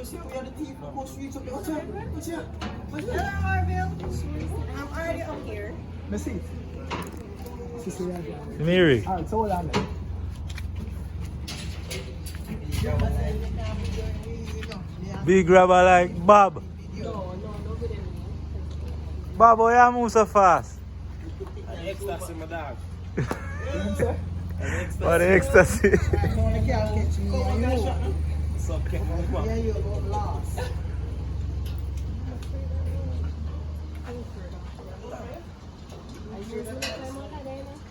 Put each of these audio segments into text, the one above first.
see, we have the team from most streets up there. What's here? What's here? What's here? Hello, Orville. I'm already up here. Let's see. Mary. Alright, so hold on there. Big grabber like Bob. No, good in me. Bob, why you move so fast? Ecstasy, my dog. What the ecstasy? So, Yeah, you got lost.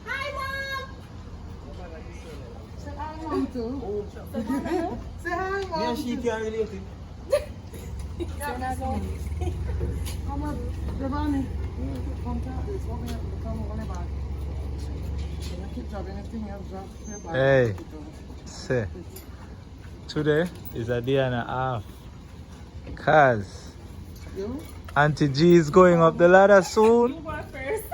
Hi, Mom! Say hi, Mom. yeah, she can't relate it. Come on, Giovanni. Come to this. What we have to come on the back. Keep dropping anything else, drop. Hey, say, today is a day and a half. Cause You? Auntie G is going up the ladder soon. You go first.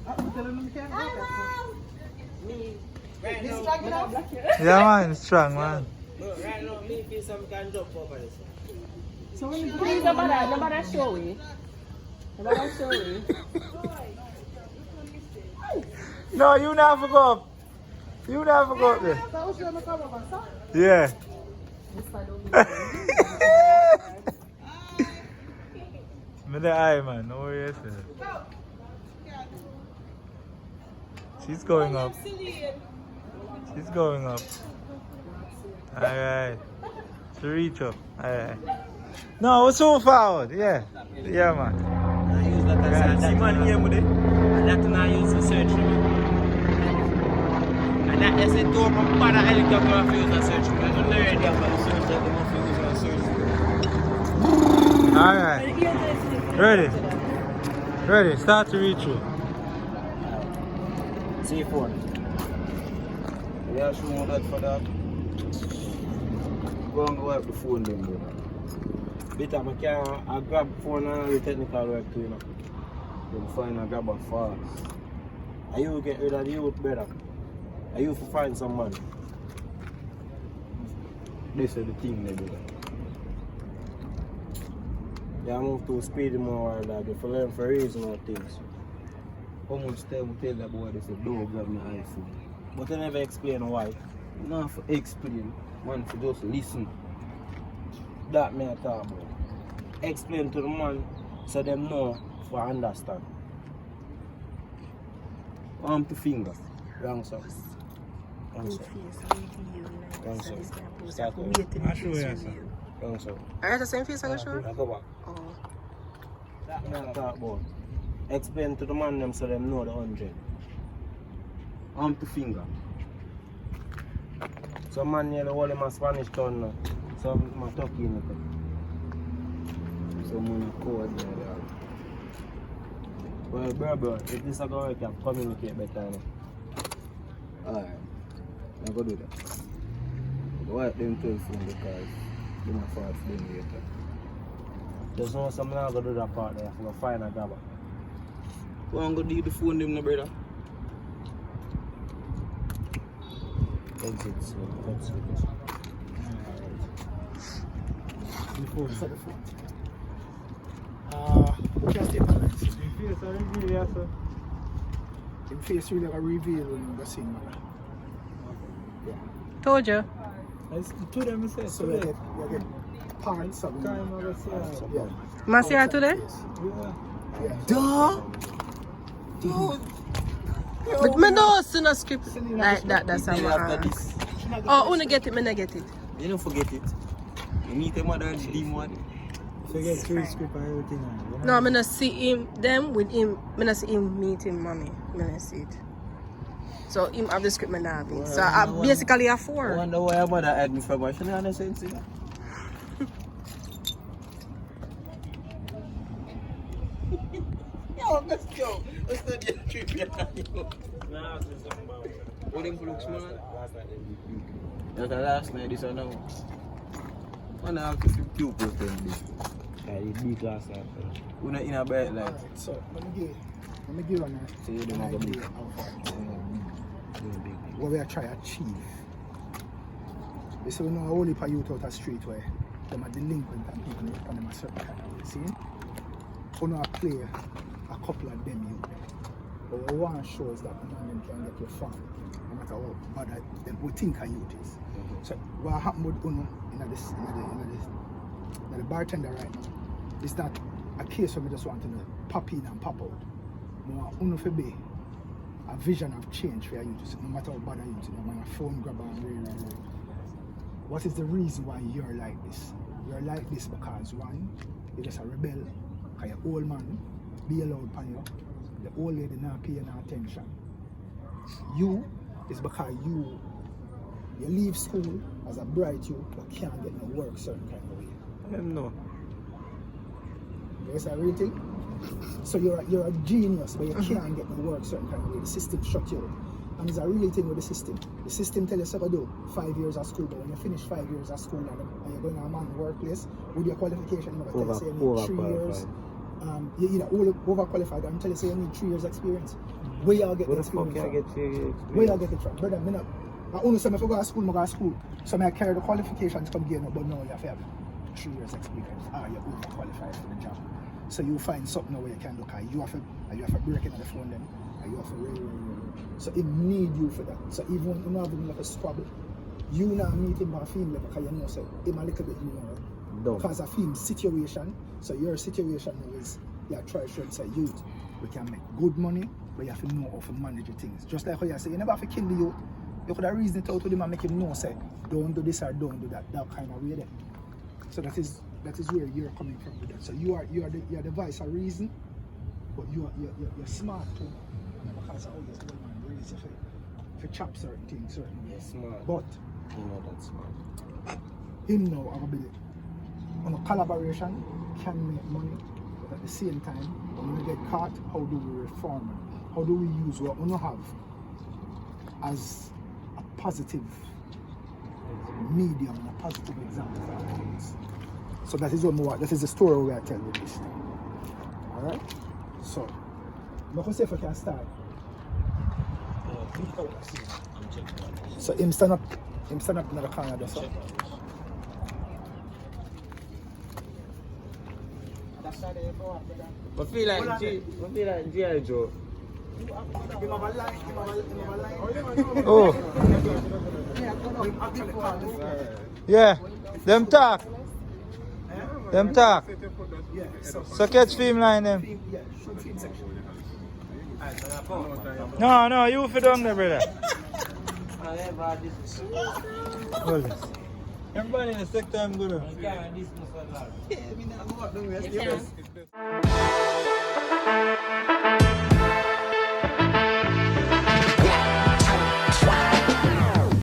I'm telling them you can't Hi, go. Mom! Right This now, strong enough? Yeah man, strong man. look, right now, me feel some can jump over this. So when you go Please, nobody show me. Nobody show me. No, you never go up. You never go up there. so what's your come over, sir? Yeah. Me the eye man, no worries. She's going up. She's going up. Alright. She reach up. Alright. No, we're so forward. Yeah. Yeah man. I use that as a man here with it. And that I use to search for me. And that is a door from Pada helicopter I use to search for me. I don't know already about the search that I use to search for me. Alright. Ready? Ready. Start to reach you. C4. Yeah, show me that for that. Go and wipe the phone then, bro. Bit of I grab the phone and the technical work too, you know. Then find a grab a fast. Are you get rid of the youth, brother? Are you to find someone? This is the thing, they brother. Yeah, I move to speed more like that. If you learn for reasonable things. How much time we tell that boy they say don't grab my iPhone. But I never explain why. You don't have to explain. Man to just listen. That me I talk about. Explain to the man so them know for understand. Arm to finger. Wrong sir. Wrong sir. Wrong sir. Start I'll show you, sir. Wrong sir. Alright, the same face I got show? Now go back. Oh. That me I talk about. Explain to the man them so them know the 100. Arm to finger. Some man nearly hold him a Spanish town now. Some man talking in it. Some man a code there. Well, bro, if this is going to work, you can communicate better now. Alright. I'm going to do that. Wipe them 12 phone because you might fall for them later. There's no some now going to do that part there. I'm going to find a grabber. Go and go do the phone them, no brother. Exit, so that's it. Before set the phone. Just take my lens. Your face are reveal, yeah, sir. Your face really like a reveal when you go see me. Yeah. Told you. It's to them, say. So you get parts of Time I go see her. yeah. Must see her today? Yeah. Yeah. Duh! Dude! But me no see no script like that, that's how After I ask. this, Oh, when I get it, me not get it. you don't forget it. You meet them other and the one. Forget three script and everything. No, me not see him, them with him, me not see him meeting mommy. Me not see it. So him have the script, me not have it. So I basically have I 4. wonder why your mother had me from her. She don't understand it. Yo, let's go. Let's not get trippy. Nah, what them looks, man? That's the last night, this or now. One have to flip 2 post them this. Yeah, it's big last night. We're not in a bright light. So let me give an So you don't have a big. what we are trying to achieve. You see, we know a whole heap of youth out the street where them are delinquent and people make on them a certain kind of way. See? We know play a couple of them youth. But we want to show is that none of them can get you far. No matter how bad them we think a youth is. So what happened with Uno in the bartender right now, it's not a case where we just want to pop in and pop out. We want Uno to be a vision of change for your youth. No matter how bad a youth, no matter phone grabber and really. What is the reason why you're like this? You're like this because one, you're just a rebel, because you're old man, be allowed upon you. The old lady not paying no attention. You is because you leave school as a bright youth but can't get no work certain kind of way. No. That's a real thing. So you're a genius but you can't get no work certain kind of way. The system shut you out. And it's a real thing with the system. The system tells you to do 5 years of school, but when you finish 5 years of school and you're going to a man's workplace with your qualification, you're going to tell you you need 3 years. You're either overqualified and tell you you need 3 years experience. Where y'all get the experience from? Where y'all get it from? Brother, I only say if I go to school, I go to school. So I carry the qualifications to come get it, but no, you have to have 3 years experience. You're overqualified for the job. So you find something where you can look at. You have to break in on the phone then. And you have to So it need you for that. So even when you have him like a squabble, you now meet him by film level because you know so him a little bit you know. Because of him situation. So your situation is you try to show youth we can make good money, but you have to know how to manage the things. Just like how you say you never have to kill the youth. You could have reasoned it out with him and make him know say don't do this or don't do that kind of way there. So that is where you're coming from with that. So you're the voice of reason, but you're smart too. Because of how you're old man raised you for chop certain things, certain ways. Smart. But you know that's smart. him now have ability. On a collaboration can make money, but at the same time, when we get caught, how do we reform it? How do we use what we have as a positive medium, a positive example for our kids? So that is the story we are telling with this thing. Alright? So I'm going to see if I can start. So him stand up in the corner there, so. I feel like G.I. Joe. Oh. Yeah. Them talk. So catch film line them. No, you for down there, brother. Hold this. Everybody in the sector I'm good.